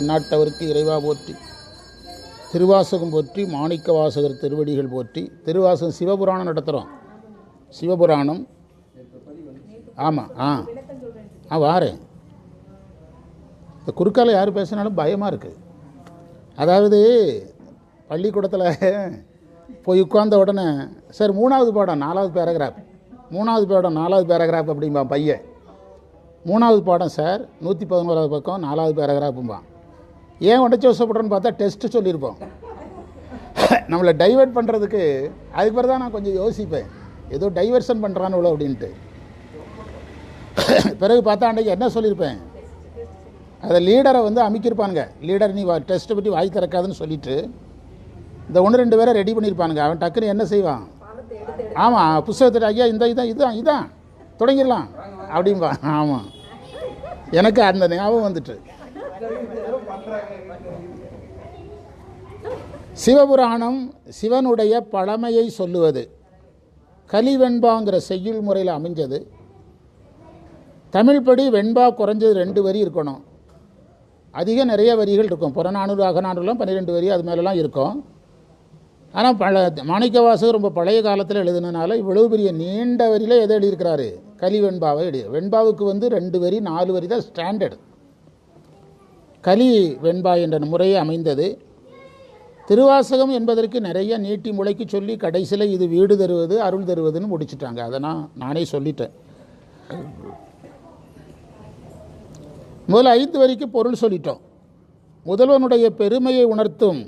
எந்நாட்டவருக்கு இறைவா போற்றி. திருவாசகம் போற்றி, மாணிக்க வாசகர் திருவடிகள் போற்றி. திருவாசகம் சிவபுராணம் நடத்துகிறோம். சிவபுராணம் ஆமாம் வாரேன். இந்த குறுக்கால யார் பேசினாலும் பயமாக இருக்குது. அதாவது பள்ளிக்கூடத்தில் போய் உட்கார்ந்த உடனே சார் 3வது பாடம் 4வது பேராகிராஃப், 3வது பாடம் 4வது பேராகிராஃப் அப்படிம்பா பையன். 3வது பாடம் சார் 111வது பக்கம் 4வது பேராகிராஃபும்பான். ஏன் உடச்சி வசப்படுறோன்னு பார்த்தா டெஸ்ட்டு சொல்லியிருப்போம். நம்மளை டைவெர்ட் பண்ணுறதுக்கு. அதுக்கு பிறகு தான் நான் கொஞ்சம் யோசிப்பேன், ஏதோ டைவர்ஷன் பண்ணுறான்னு இவ்வளோ அப்படின்ட்டு. பிறகு பார்த்தா அன்றைக்கி என்ன சொல்லியிருப்பேன், அதை லீடரை அமைக்கியிருப்பானுங்க. லீடர் நீ டெஸ்ட்டை பற்றி வாய் திறக்காதுன்னு சொல்லிவிட்டு இந்த 1-2 பேரை ரெடி பண்ணியிருப்பானுங்க. அவன் டக்குன்னு என்ன செய்வான், ஆமாம் புஸ்தகத்தில் ஐயா இதான் தொடங்கிடலாம் அப்படின்பா. ஆமாம், எனக்கு அந்த ஞாபகம் வந்துட்டு. சிவபுராணம் சிவனுடைய பழமையை சொல்லுவது. கலிவெண்பாங்கிற செய்யுள் முறையில் அமைஞ்சது. தமிழ் படி வெண்பா குறைஞ்சது 2 வரி இருக்கணும். நிறைய வரிகள் இருக்கும். புறநானூறு அகநானூறுலாம் 12 வரி அது மேலெலாம் இருக்கும். ஆனால் மாணிக்கவாசகர் ரொம்ப பழைய காலத்தில் எழுதினால இவ்வளவு பெரிய நீண்ட வரியில் எதை எழுதியிருக்கிறாரு, கலிவெண்பாவை வெண்பாவுக்கு 2 வரி 4 வரி தான் ஸ்டாண்டர்டு. கலி வெண்பா என்ற முறையே அமைந்தது. திருவாசகம் என்பதற்கு நிறைய நீட்டி முளைக்கு சொல்லி கடைசியில் இது வீடு தருவது அருள் தருவதுன்னு முடிச்சுட்டாங்க. அதை நானே சொல்லிட்டேன். முதல்ல 5 வரிக்கு பொருள் சொல்லிட்டோம். முதல்வனுடைய பெருமையை உணர்த்தும்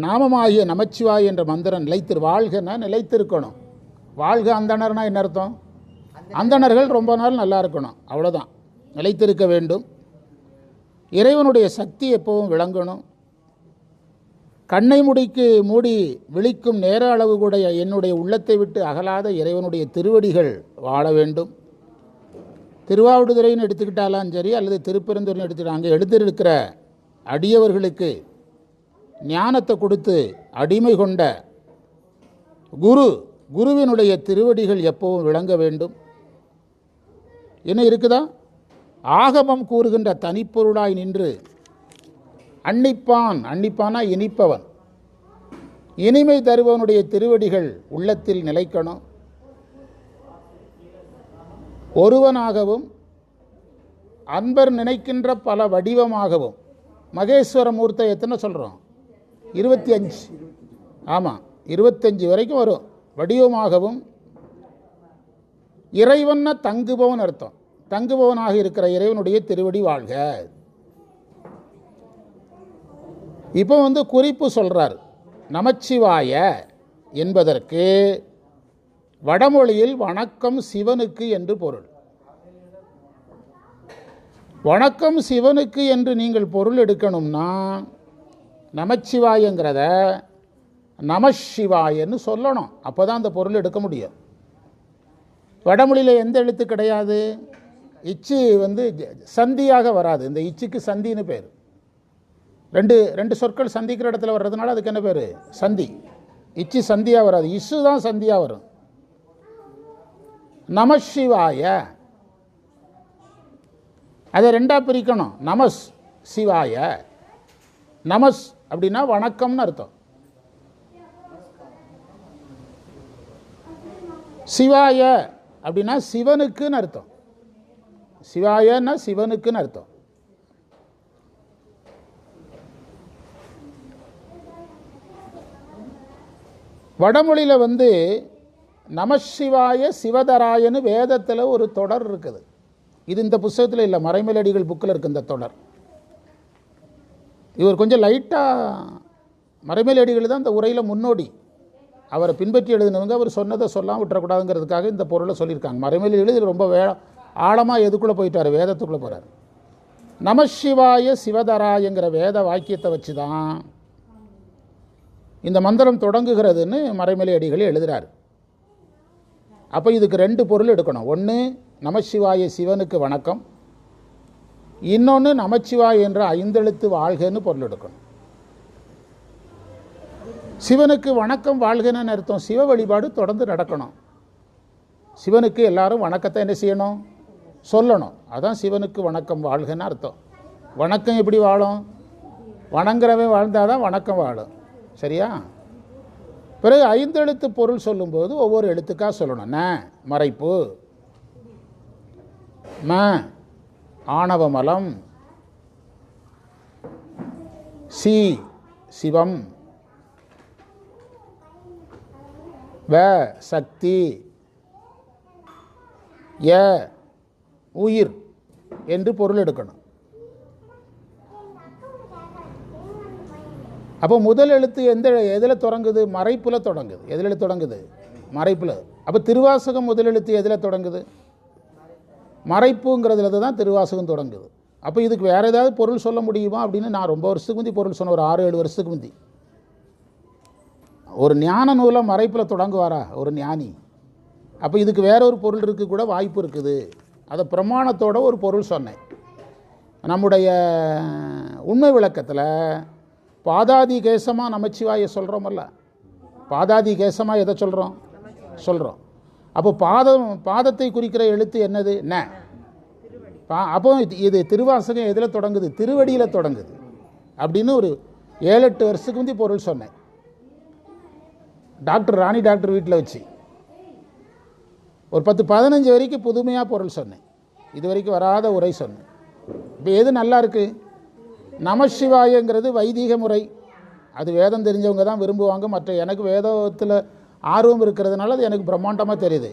நாமமாகிய நமச்சிவாய் என்ற மந்திரம் வாழ்கன்னா நிலைத்திருக்கணும். வாழ்க அந்தணர்னா என்ன அர்த்தம், அந்தணர்கள் ரொம்ப நாள் நல்லா இருக்கணும், அவ்வளோதான். நிலைத்திருக்க வேண்டும். இறைவனுடைய சக்தி எப்பவும் விளங்கணும். கண்ணை மூடி விழிக்கும் நேர அளவு கூட என்னுடைய உள்ளத்தை விட்டு அகலாத இறைவனுடைய திருவடிகள் வாழ வேண்டும். திருவாவடுதுறைன்னு எடுத்துக்கிட்டாலும் சரி, அல்லது திருப்பெருந்துறைன்னு எடுத்துக்கிட்டால் அங்கே எழுதியிருக்கிற அடியவர்களுக்கு ஞானத்தை கொடுத்து அடிமை கொண்ட குருவினுடைய திருவடிகள் எப்பவும் விளங்க வேண்டும். என்ன இருக்குதா, ஆகமம் கூறுகின்ற தனிப்பொருளாய் நின்று அன்னிப்பானா இனிப்பவன், இனிமை தருபவனுடைய திருவடிகள் உள்ளத்தில் நிலைக்கணும். ஒருவனாகவும் அன்பர் நினைக்கின்ற பல வடிவமாகவும். மகேஸ்வர மூர்த்தை எத்தனை சொல்கிறோம், 25. ஆமாம், 25 வரைக்கும் வரும். வடிவமாகவும் இறைவன்னா தங்குபவன் அர்த்தம். தங்குபவனாக இருக்கிற இறைவனுடைய திருவடி வாழ்க. இப்போ குறிப்பு சொல்கிறார். நமச்சிவாய என்பதற்கு வடமொழியில் வணக்கம் சிவனுக்கு என்று பொருள். வணக்கம் சிவனுக்கு என்று நீங்கள் பொருள் எடுக்கணும்னா நமச்சிவாயங்கிறத நமசிவாயன்னு சொல்லணும். அப்போ தான் அந்த பொருள் எடுக்க முடியும். வடமொழியில் எந்த எழுத்து கிடையாது. இச்சு சந்தியாக வராது. இந்த இச்சுக்கு சந்தின்னு பேர். ரெண்டு சொற்கள் சந்திக்கிற இடத்துல வர்றதுனால அதுக்கு என்ன பேர், சந்தி. இச்சு சந்தியாக வராது, இசு தான் சந்தியாக வரும். நமசிவாய அதை 2ஆக பிரிக்கணும். நமஸ் சிவாய. நமஸ் அப்படின்னா வணக்கம்னு அர்த்தம். சிவாய அப்படின்னா சிவனுக்குன்னு அர்த்தம். சிவாயன்னா சிவனுக்குன்னு அர்த்தம். வடமொழியில் நமசிவாய சிவதராயன்னு வேதத்தில் ஒரு தொடர் இருக்குது. இது இந்த புத்தகத்தில் இல்லை, மறைமலடிகள் புக்கில் இருக்குது இந்த தொடர். இவர் கொஞ்சம் லைட்டாக, மறைமலடிகள் தான் இந்த உரையில் முன்னோடி. அவரை பின்பற்றி எழுதினவங்க அவர் சொன்னதை சொல்லாமல் விட்டுறக்கூடாதுங்கிறதுக்காக இந்த பொருளை சொல்லியிருக்காங்க. மறைமலடிகள் இதில் ரொம்ப ஆழமாக எதுக்குள்ளே போயிட்டார், வேதத்துக்குள்ளே போகிறார். நமசிவாய சிவதராயங்கிற வேத வாக்கியத்தை வச்சு தான் இந்த மந்திரம் தொடங்குகிறதுன்னு மறைமலை அடிகள் எழுதுகிறார். அப்போ இதுக்கு 2 பொருள் எடுக்கணும். ஒன்று நமசிவாய சிவனுக்கு வணக்கம், இன்னொன்று நமச்சிவாய என்ற 5 எழுத்து வாழ்கன்னு பொருள் எடுக்கணும். சிவனுக்கு வணக்கம் வாழ்கன்னு அர்த்தம். சிவ வழிபாடு தொடர்ந்து நடக்கணும். சிவனுக்கு எல்லாரும் வணக்கத்தை என்ன செய்யணும், சொல்லணும். அதான் சிவனுக்கு வணக்கம் வாழ்கன்னு அர்த்தம். வணக்கம் எப்படி வாழும்? வணங்குறவன் வாழ்ந்தால் தான் வணக்கம் வாழும். சரியா? பிறகு 5 எழுத்து பொருள் சொல்லும்போது ஒவ்வொரு எழுத்துக்காக சொல்லணும். ந மறைப்பு, ம ஆணவமலம், சி சிவம், வ சக்தி, ய உயிர் என்று பொருள் எடுக்கணும். அப்போ முதல் எழுத்து எதில் தொடங்குது? மறைப்பில் தொடங்குது. எதில் தொடங்குது? மறைப்பில். அப்போ திருவாசகம் முதல் எழுத்து எதில் தொடங்குது? மறைப்புங்கிறதுல தான் திருவாசகம் தொடங்குது. அப்போ இதுக்கு வேறு ஏதாவது பொருள் சொல்ல முடியுமா அப்படின்னு நான் ரொம்ப வருஷத்துக்கு முந்தி பொருள் சொன்னேன். ஒரு 6-7 வருஷத்துக்கு முந்தி. ஒரு ஞான நூலை மறைப்பில் தொடங்குவாரா ஒரு ஞானி? அப்போ இதுக்கு வேற ஒரு பொருள் இருக்க கூட வாய்ப்பு இருக்குது. அதை பிரமாணத்தோட ஒரு பொருள் சொன்னேன். நம்முடைய உண்மை விளக்கத்தில் பாதாதி கேசமாக நமச்சிவாய சொல்கிறோமல்ல, பாதாதி கேசமாக எதை சொல்கிறோம். அப்போ பாதத்தை குறிக்கிற எழுத்து என்னது? ந. அப்போ இது திருவாசகம் எதில் தொடங்குது? திருவடியில் தொடங்குது அப்படின்னு ஒரு 7-8 வருஷத்துக்கு முந்தி பொருள் சொன்னேன். டாக்டர் ராணி டாக்டர் வீட்டில் வச்சு ஒரு 10-15 வரைக்கும் புதுமையாக பொருள் சொன்னேன். இது வரைக்கும் வராத உரை சொன்னேன். இப்போ எது நல்லா இருக்குது? நமசிவாயங்கிறது வைதிக முறை. அது வேதம் தெரிஞ்சவங்க தான் விரும்புவாங்க. மற்ற எனக்கு வேதத்தில் ஆர்வம் இருக்கிறதுனால அது எனக்கு பிரம்மாண்டமாக தெரியுது.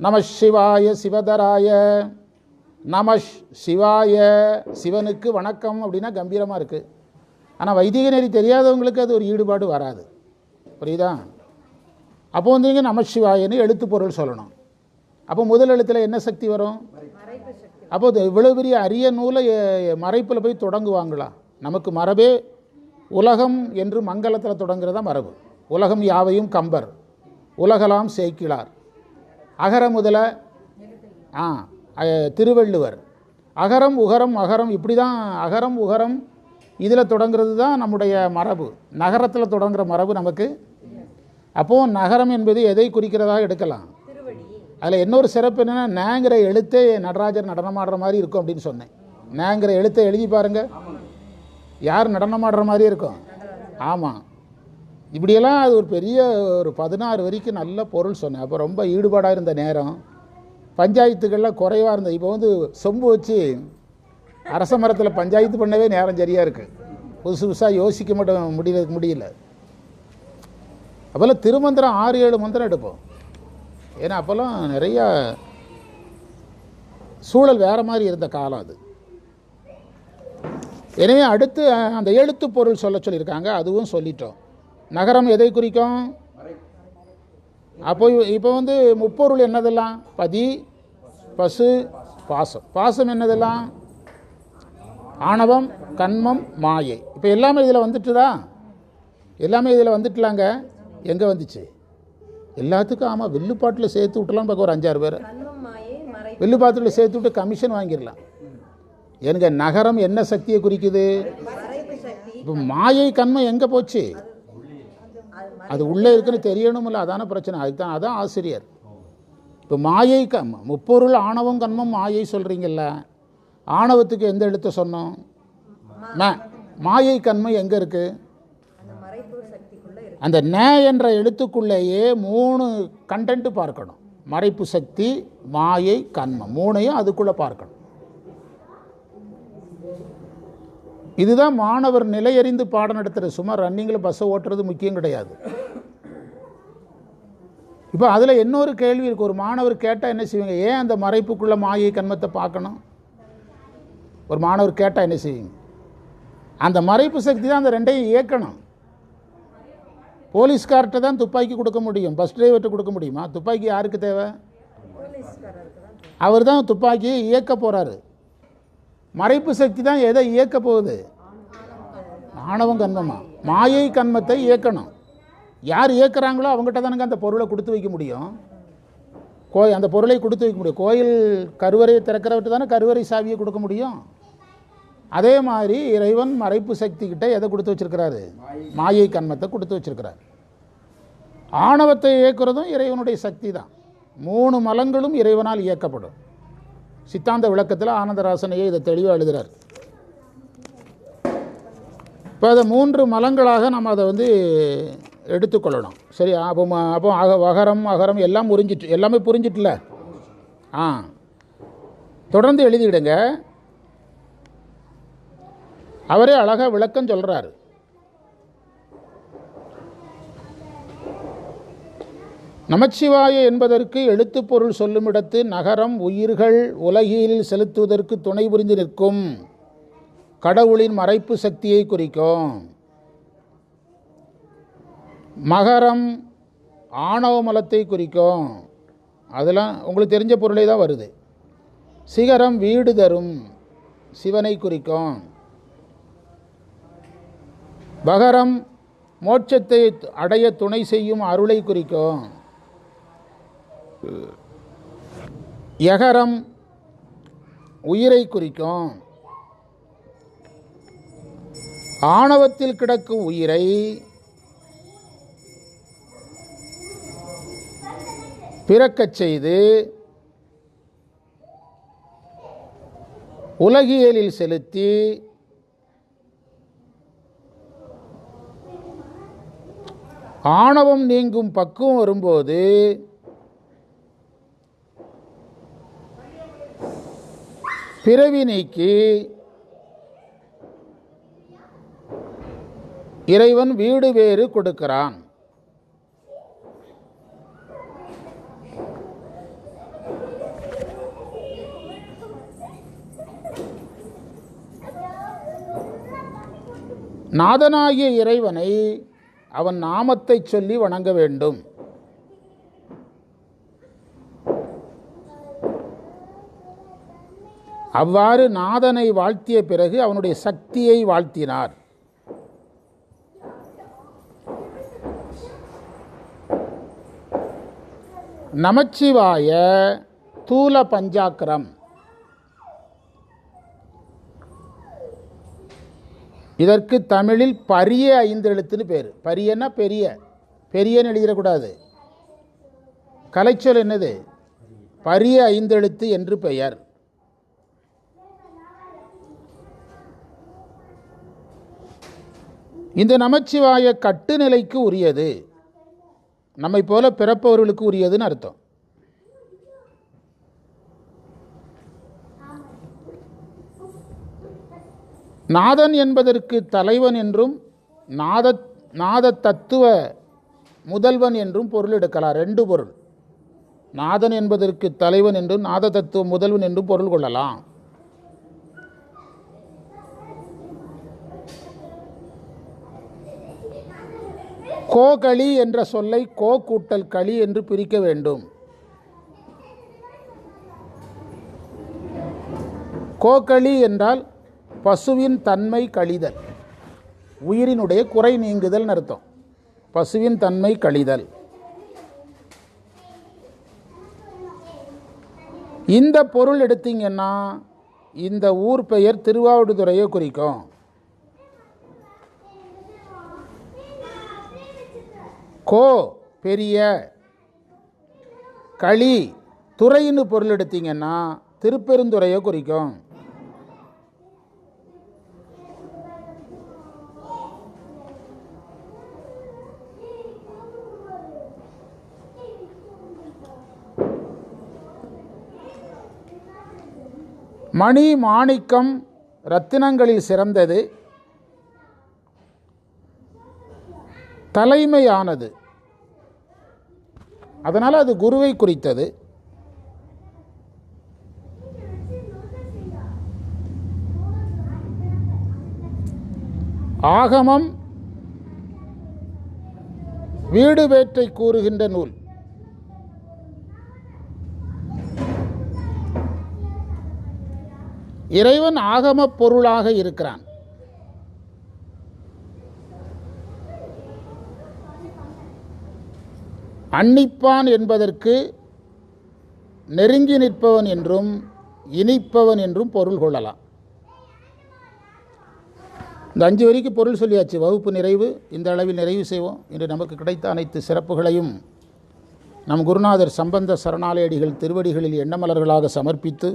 நமசிவாய சிவதராய, நமசிவாய சிவனுக்கு வணக்கம் அப்படின்னா கம்பீரமாக இருக்குது. ஆனால் வைதிக நெறி தெரியாதவங்களுக்கு அது ஒரு ஈடுபாடு வராது. புரியுதா? அப்போ வந்து நீங்கள் நமசிவாயன்னு எழுத்து பொருள் சொல்லணும். அப்போ முதல் எழுத்தில் என்ன சக்தி வரும்? அப்போ இவ்வளோ பெரிய அரிய நூலை மறைப்பில் போய் தொடங்குவாங்களா? நமக்கு மரபே உலகம் என்று மங்களத்தில் தொடங்குறதா மரபு. உலகம் யாவையும் கம்பர், உலகலாம் சேக்கிழார், அகர முதல திருவள்ளுவர், அகரம் உகரம் அகரம், இப்படி தான் அகரம் உகரம் இதில் தொடங்குறது தான் நம்முடைய மரபு. நகரத்தில் தொடங்குகிற மரபு நமக்கு. அப்போது நகரம் என்பது எதை குறிக்கிறதாக எடுக்கலாம்? அதில் இன்னொரு சிறப்பு என்னென்னா, நேங்கிற எழுத்தே நடராஜர் நடனமாடுற மாதிரி இருக்கும் அப்படின்னு சொன்னேன். நேங்கிற எழுத்தை எழுதி பாருங்கள், யார் நடனமாடுற மாதிரி இருக்கும்? ஆமாம். இப்படியெல்லாம் அது ஒரு பெரிய ஒரு 16 வரைக்கும் நல்ல பொருள் சொன்னேன். அப்போ ரொம்ப ஈடுபாடாக இருந்த நேரம், பஞ்சாயத்துக்கள்லாம் குறைவாக இருந்தது. இப்போ வந்து சொம்பு வச்சு அரச மரத்தில் பஞ்சாயத்து பண்ணவே நேரம் சரியாக இருக்குது. புதுசாக யோசிக்க முடியல. அப்போல்லாம் திருமந்திரம் 6-7 மந்திரம் எடுப்போம். ஏன்னா அப்போல்லாம் நிறையா சூழல் வேறு மாதிரி இருந்த காலம் அது. எனவே அடுத்து அந்த எழுத்து பொருள் சொல்லியிருக்காங்க, அதுவும் சொல்லிட்டோம். நகரம் எதை குறிக்கும்? அப்போ இப்போ வந்து முப்பொருள் என்னதெல்லாம்? பதி, பசு, பாசம். பாசம் என்னதெல்லாம்? ஆணவம், கண்மம், மாயை. இப்போ எல்லாமே இதில் வந்துட்டுதா? எல்லாமே இதில் வந்துட்டலாங்க. எங்கே வந்துச்சு? எல்லாத்துக்கும் ஆமாம், வில்லுப்பாட்டில் சேர்த்து விட்டலாம். பார்க்க ஒரு 5-6 பேர் வில்லுப்பாட்டில் சேர்த்து விட்டு கமிஷன் வாங்கிடலாம். எனக்கு நகரம் என்ன சக்தியை குறிக்குது? இப்போ மாயை கண்மம் எங்கே போச்சு? அது உள்ளே இருக்குன்னு தெரியணும்ல, அதான பிரச்சனை. அதுதான் அதான் ஆசிரியர். இப்போ மாயை முப்பொருள் ஆணவம் கண்மம் மாயை சொல்கிறீங்கல்ல, ஆணவத்துக்கு எந்த எழுத்து சொன்னோம்? மாயை கண்மம் எங்கே இருக்குது? அந்த ந என்ற எழுத்துக்குள்ளேயே 3 கண்டென்ட் பார்க்கணும். மறைப்பு சக்தி, மாயை, கண்மம், 3ஐயும் அதுக்குள்ளே பார்க்கணும். இதுதான் மாணவர் நிலையறிந்து பாடம் நடத்துறது. சும்மா ரன்னிங்கில் பஸ்ஸை ஓட்டுறது முக்கியம் கிடையாது. இப்போ அதில் இன்னொரு கேள்வி இருக்குது. ஒரு மாணவர் கேட்டால் என்ன செய்வீங்க? ஏன் அந்த மறைப்புக்குள்ளே மாயை கண்மத்தை பார்க்கணும்? ஒரு மாணவர் கேட்டால் என்ன செய்வீங்க? அந்த மறைப்பு சக்தி தான் அந்த ரெண்டையும் இயக்கணும். போலீஸ்கார்ட்ட தான் துப்பாக்கி கொடுக்க முடியும், பஸ் டிரைவர்கிட்ட கொடுக்க முடியுமா? துப்பாக்கி யாருக்கு தேவை? அவர் தான் துப்பாக்கியை இயக்க போகிறாரு. மறைப்பு சக்தி தான் எதை இயக்க போகுது? ஆணவம் கண்மமா மாயை கண்மத்தை இயக்கணும். யார் இயக்குறாங்களோ அவங்ககிட்ட தானுங்க அந்த பொருளை கொடுத்து வைக்க முடியும். அந்த பொருளை கொடுத்து வைக்க முடியும். கோயில் கருவறையை திறக்கிறவர்கிட்ட தானே கருவறை சாவியை கொடுக்க முடியும். அதே மாதிரி இறைவன் மறைப்பு சக்தி கிட்ட எதை கொடுத்து வச்சிருக்கிறாரு? மாயை கண்மத்தை கொடுத்து வச்சிருக்கிறார். ஆணவத்தை இயக்குறதும் இறைவனுடைய சக்தி தான். 3 மலங்களும் இறைவனால் இயக்கப்படும். சித்தாந்த விளக்கத்தில் ஆனந்தராசனையே இதை தெளிவாக எழுதுகிறார். இப்போ அதை 3 மலங்களாக நம்ம அதை வந்து எடுத்துக்கொள்ளணும். சரி, அப்போ வகரம் அகரம் எல்லாம் புரிஞ்சிட்டு, எல்லாமே புரிஞ்சிட்டுல. தொடர்ந்து எழுதிடுங்க. அவரே அழகாக விளக்கம் சொல்கிறாரு. நமச்சிவாய என்பதற்கு எழுத்துப்பொருள் சொல்லும் இடத்து நகரம் உயிர்கள் உலகியலில் செலுத்துவதற்கு துணை புரிந்து நிற்கும் கடவுளின் மறைப்பு சக்தியை குறிக்கும். மகரம் ஆணவ மலத்தை குறிக்கும். அதெல்லாம் உங்களுக்கு தெரிஞ்ச பொருளே தான் வருது. சிகரம் வீடு தரும் சிவனை குறிக்கும். பகரம் மோட்சத்தை அடைய துணை செய்யும் அருளை குறிக்கும். யகரம் உயிரை குறிக்கும். ஆணவத்தில் கிடக்கும் உயிரை பிறக்கச் செய்து உலகியலில் செலுத்தி ஆணவம் நீங்கும் பக்குவம் வரும்போது பிறவி நீக்கி இறைவன் வீடு வேறு கொடுக்கிறான். நாதனாகிய இறைவனை அவன் நாமத்தை சொல்லி வணங்க வேண்டும். அவ்வாறு நாதனை வாழ்த்திய பிறகு அவனுடைய சக்தியை வாழ்த்தினார். நமச்சிவாய தூல பஞ்சாக்கரம். இதற்கு தமிழில் பரிய 5 எழுத்துன்னு பேர். பரியன்னா பெரிய, பெரியன்னு எழுதிடக்கூடாது. கலைச்சொல் என்னது? பரிய 5 எழுத்து என்று பெயர். இந்த நமச்சிவாய கட்டுநிலைக்கு உரியது, நம்மை போல பிறப்பவர்களுக்கு உரியதுன்னு அர்த்தம். நாதன் என்பதற்கு தலைவன் என்றும் நாத தத்துவ முதல்வன் என்றும் பொருள் எடுக்கலாம். 2 பொருள். நாதன் என்பதற்கு தலைவன் என்றும் நாத தத்துவ முதல்வன் என்றும் பொருள் கொள்ளலாம். கோகளி என்ற சொல்லை கோ கூட்டல் களி என்று பிரிக்க வேண்டும். கோகளி என்றால் பசுவின் தன்மை கழிதல், உயிரினுடைய குறை நீங்குதல் அர்த்தம். பசுவின் தன்மை கழிதல். இந்த பொருள் எடுத்தீங்கன்னா இந்த ஊர் பெயர் திருவாவடுதுறையை குறிக்கும். கோ பெரிய, களி துறைன்னு பொருள் எடுத்தீங்கன்னா திருப்பெருந்துறையை குறிக்கும். மணி மாணிக்கம் ரத்தினங்களில் சிறந்தது, தலைமையானது. அதனால் அது குருவை குறித்தது. ஆகமம் வீடு வேற்றை கூறுகின்ற நூல். இறைவன் ஆகம பொருளாக இருக்கிறான். அன்னிப்பான் என்பதற்கு நெருங்கி நிற்பவன் என்றும் இனிப்பவன் என்றும் பொருள் கொள்ளலாம். இந்த 5 வரிக்கு பொருள் சொல்லியாச்சு. வகுப்பு நிறைவு. இந்த அளவில் நிறைவு செய்வோம். இன்று நமக்கு கிடைத்த அனைத்து சிறப்புகளையும் நம் குருநாதர் சம்பந்த சரணாலயடிகள் திருவடிகளில் எண்ணமலர்களாக சமர்ப்பித்து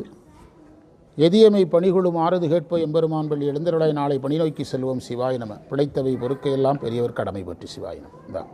எதியமை பணிகொள்ளும் ஆறுது கேட்போம் எம்பெருமான் பள்ளி எழுந்தருளாய் நாளை பணி நோக்கி செல்வோம் சிவாய நம. பிழைத்தவை பொறுக்கையெல்லாம் பெரியவர் கடமை பற்றி சிவாய நம.